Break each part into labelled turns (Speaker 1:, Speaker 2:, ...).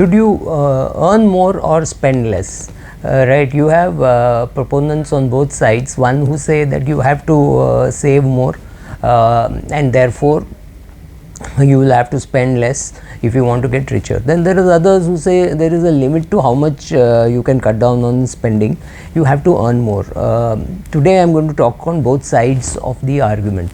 Speaker 1: should you earn more or spend less? Right, you have proponents on both sides, one who say that you have to save more and therefore you will have to spend less if you want to get richer. Then there is others who say there is a limit to how much you can cut down on spending, you have to earn more. Today I am going to talk on both sides of the argument.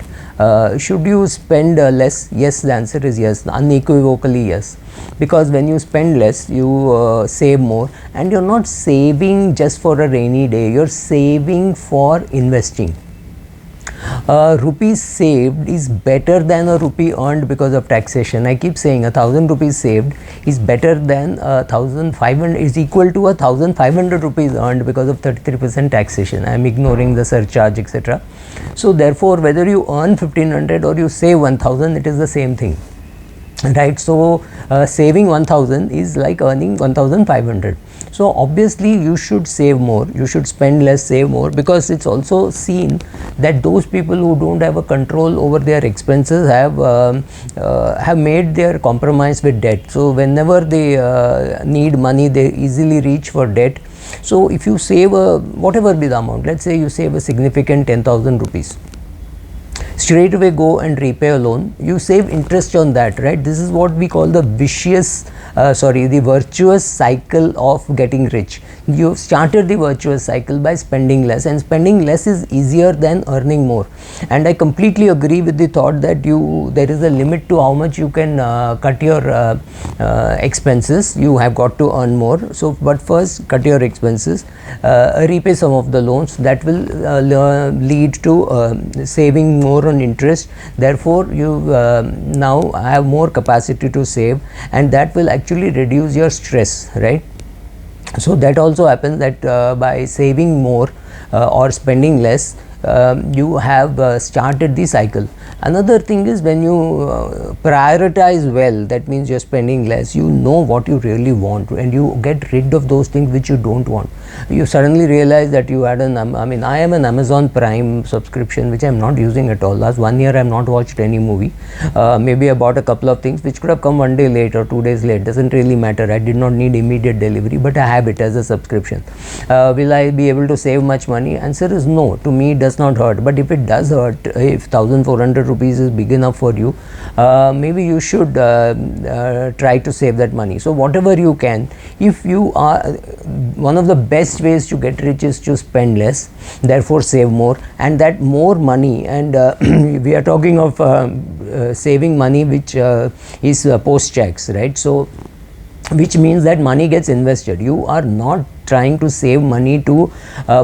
Speaker 1: Should you spend less? Yes, the answer is yes, unequivocally yes, because when you spend less you save more, and you are not saving just for a rainy day, you are saving for investing. Rupees saved is better than a rupee earned because of taxation. I keep saying 1,000 rupees saved is better than 1,500, is equal to 1,500 rupees earned because of 33% taxation. I am ignoring the surcharge, etc. So therefore, whether you earn 1,500 or you save 1,000, it is the same thing, right? So saving 1,000 is like earning 1,500. So obviously you should save more, you should spend less, save more, because it's also seen that those people who don't have a control over their expenses have made their compromise with debt. So whenever they need money, they easily reach for debt. So if you save whatever be the amount, let's say you save a significant 10,000 rupees, straight away go and repay a loan, you save interest on that, right? This is what we call the the virtuous cycle of getting rich. You started the virtuous cycle by spending less, and spending less is easier than earning more. And I completely agree with the thought that there is a limit to how much you can cut your expenses. You have got to earn more. So but first cut your expenses, repay some of the loans, that will lead to saving more on interest. Therefore you now have more capacity to save, and that will actually reduce your stress, right? So that also happens that by saving more or spending less, you have started the cycle. Another thing is, when you prioritize well, that means you're spending less, you know what you really want, and you get rid of those things which you don't want. You suddenly realize that you had I am an Amazon Prime subscription which I'm not using at all. Last 1 year I have not watched any movie. Maybe I bought a couple of things which could have come 1 day late or 2 days late, doesn't really matter. I did not need immediate delivery, but I have it as a subscription. Will I be able to save much money? Answer is no. To me it does not hurt, but if it does hurt, if 1,400 rupees is big enough for you, maybe you should try to save that money. So whatever you can, if you are, one of the best ways to get rich is to spend less, therefore save more, and that more money, and we are talking of saving money which is post tax, right? So which means that money gets invested. You are not trying to save money to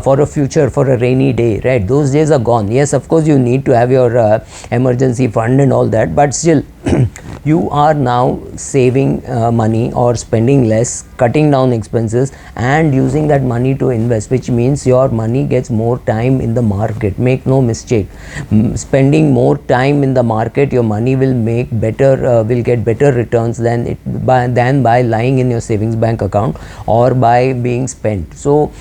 Speaker 1: for a future, for a rainy day, right? Those days are gone. Yes, of course you need to have your emergency fund and all that, but still you are now saving money or spending less, cutting down expenses and using that money to invest, which means your money gets more time in the market. Make no mistake, spending more time in the market, your money will make better will get better returns than by lying in your savings bank account or by being spent. So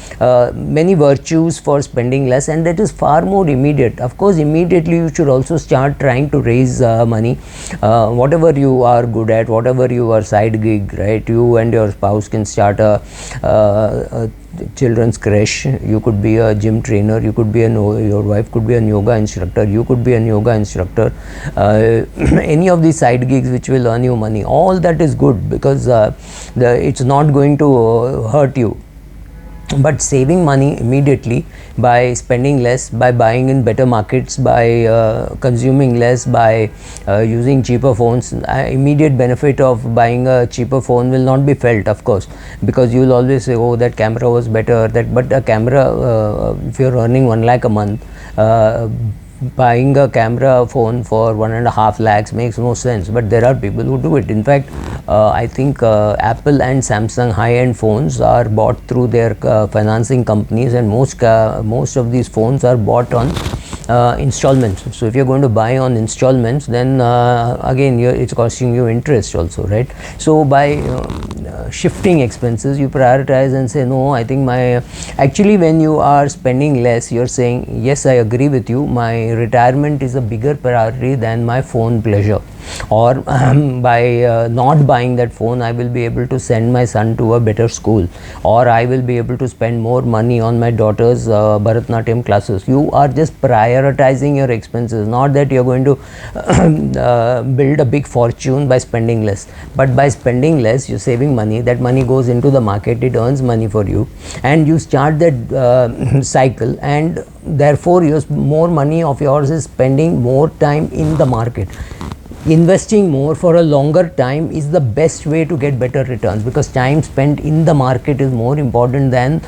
Speaker 1: many virtues for spending less, and that is far more immediate. Of course, immediately you should also start trying to raise money, whatever you are good at, whatever your side gig, right? You and your spouse can start a children's creche. You could be a gym trainer, you could be your wife could be a yoga instructor, you could be a yoga instructor, any of these side gigs which will earn you money. All that is good, because it's not going to hurt you. But saving money immediately by spending less, by buying in better markets, by consuming less, by using cheaper phones, immediate benefit of buying a cheaper phone will not be felt, of course, because you will always say, oh, that camera was better, but a camera, if you're earning 1 lakh a month, buying a camera phone for 1.5 lakhs makes no sense, but there are people who do it. In fact, I think Apple and Samsung high-end phones are bought through their financing companies, and most of these phones are bought on installments. So if you're going to buy on installments, then again it's costing you interest also, right? So by shifting expenses, you prioritize and say, no, I think actually when you are spending less, you're saying, yes, I agree with you, my retirement is a bigger priority than my phone pleasure. or by not buying that phone I will be able to send my son to a better school, or I will be able to spend more money on my daughter's Bharatanatyam classes. You are just prioritizing your expenses, not that you're going to build a big fortune by spending less, but by spending less you're saving money. That money goes into the market, it earns money for you, and you start that cycle, and therefore your more money of yours is spending more time in the market. Investing more for a longer time is the best way to get better returns, because time spent in the market is more important than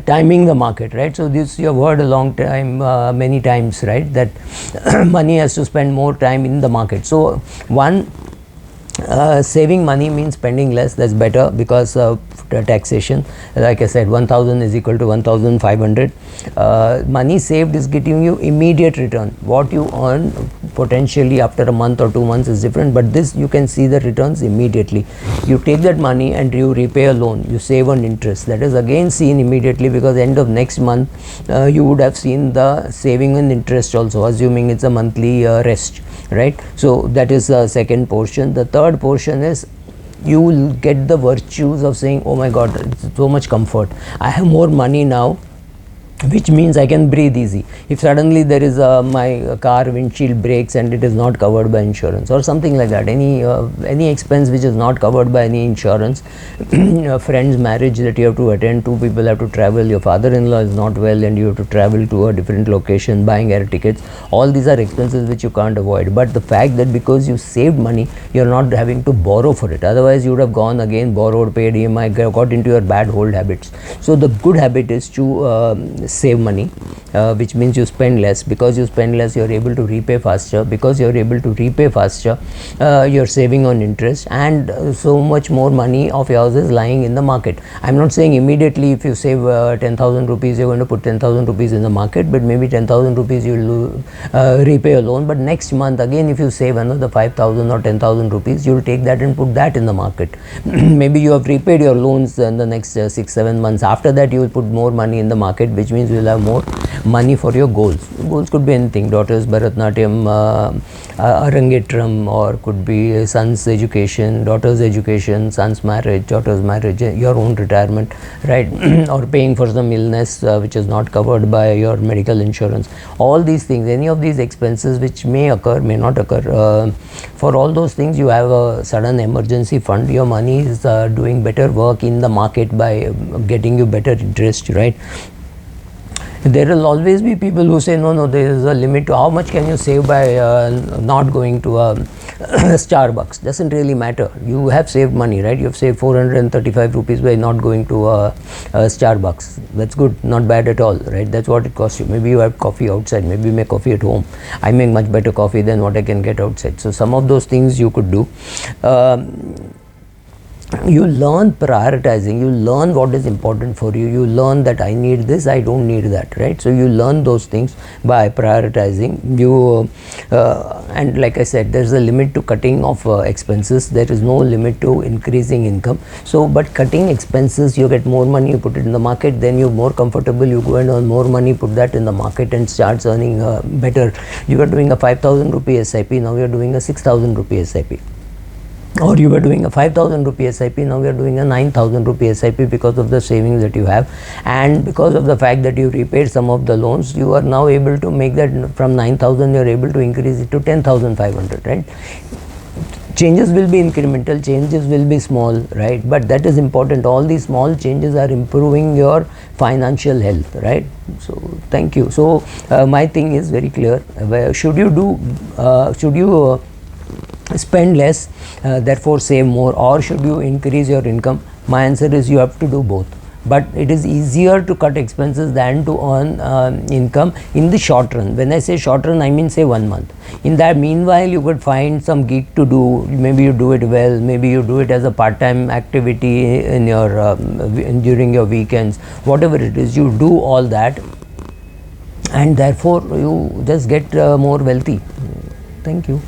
Speaker 1: timing the market, right? So this you have heard a long time, many times, right, that money has to spend more time in the market. So one, saving money means spending less. That's better because of taxation. Like I said, 1000 is equal to 1500. Money saved is getting you immediate return. What you earn potentially after a month or 2 months is different, but this you can see the returns immediately. You take that money and you repay a loan, you save on interest. That is again seen immediately, because end of next month you would have seen the saving and interest also, assuming it's a monthly rest, right? So that is the second portion. The third portion is you will get the virtues of saying, oh my god, it's so much comfort, I have more money now, which means I can breathe easy. If suddenly there is my car windshield breaks and it is not covered by insurance or something like that, any expense which is not covered by any insurance, a friend's marriage that you have to attend, 2 people have to travel, your father-in-law is not well and you have to travel to a different location, buying air tickets, all these are expenses which you can't avoid. But the fact that because you saved money, you're not having to borrow for it, otherwise you would have gone again, borrowed, paid EMI, got into your bad old habits. So the good habit is to save money, which means you spend less. Because you spend less, you're able to repay faster. Because you're able to repay faster, you're saving on interest, and so much more money of yours is lying in the market. I'm not saying immediately if you save 10,000 rupees, you're going to put 10,000 rupees in the market, but maybe 10,000 rupees you'll repay a loan. But next month again, if you save another 5,000 or 10,000 rupees, you'll take that and put that in the market. Maybe you have repaid your loans in the next 6-7 months. After that, you will put more money in the market, which means you'll have more money for your goals. Goals could be anything: daughter's Bharatanatyam, Arangetram, or could be son's education, daughter's education, son's marriage, daughter's marriage, your own retirement, right? Or paying for some illness which is not covered by your medical insurance. All these things, any of these expenses which may occur, may not occur, for all those things you have a sudden emergency fund. Your money is doing better work in the market by getting you better interest, right? There will always be people who say, no, there is a limit to how much can you save by not going to a Starbucks. Doesn't really matter. You have saved money, right? You have saved 435 rupees by not going to a Starbucks. That's good, not bad at all, right? That's what it costs you. Maybe you have coffee outside, maybe you make coffee at home. I make much better coffee than what I can get outside. So some of those things you could do. You learn prioritizing, you learn what is important for you, you learn that I need this, I don't need that, right? So you learn those things by prioritizing. You and like I said, there's a limit to cutting of expenses. There is no limit to increasing income. So but cutting expenses, you get more money, you put it in the market, then you're more comfortable, you go and earn more money, put that in the market and starts earning better. You are doing a 5,000 rupee SIP, now you're doing a 6,000 rupee SIP. Or you were doing a 5,000 rupee SIP, now you are doing a 9,000 rupee SIP because of the savings that you have, and because of the fact that you repaid some of the loans, you are now able to make that from 9,000, you are able to increase it to 10,500, right? Changes will be incremental, changes will be small, right? But that is important. All these small changes are improving your financial health, right? So thank you. So my thing is very clear. Should you spend less, therefore save more, or should you increase your income? My answer is you have to do both. But it is easier to cut expenses than to earn income in the short run. When I say short run, I mean say 1 month. In that meanwhile, you could find some gig to do. Maybe you do it well, maybe you do it as a part-time activity in your during your weekends, whatever it is, you do all that, and therefore you just get more wealthy. Thank you.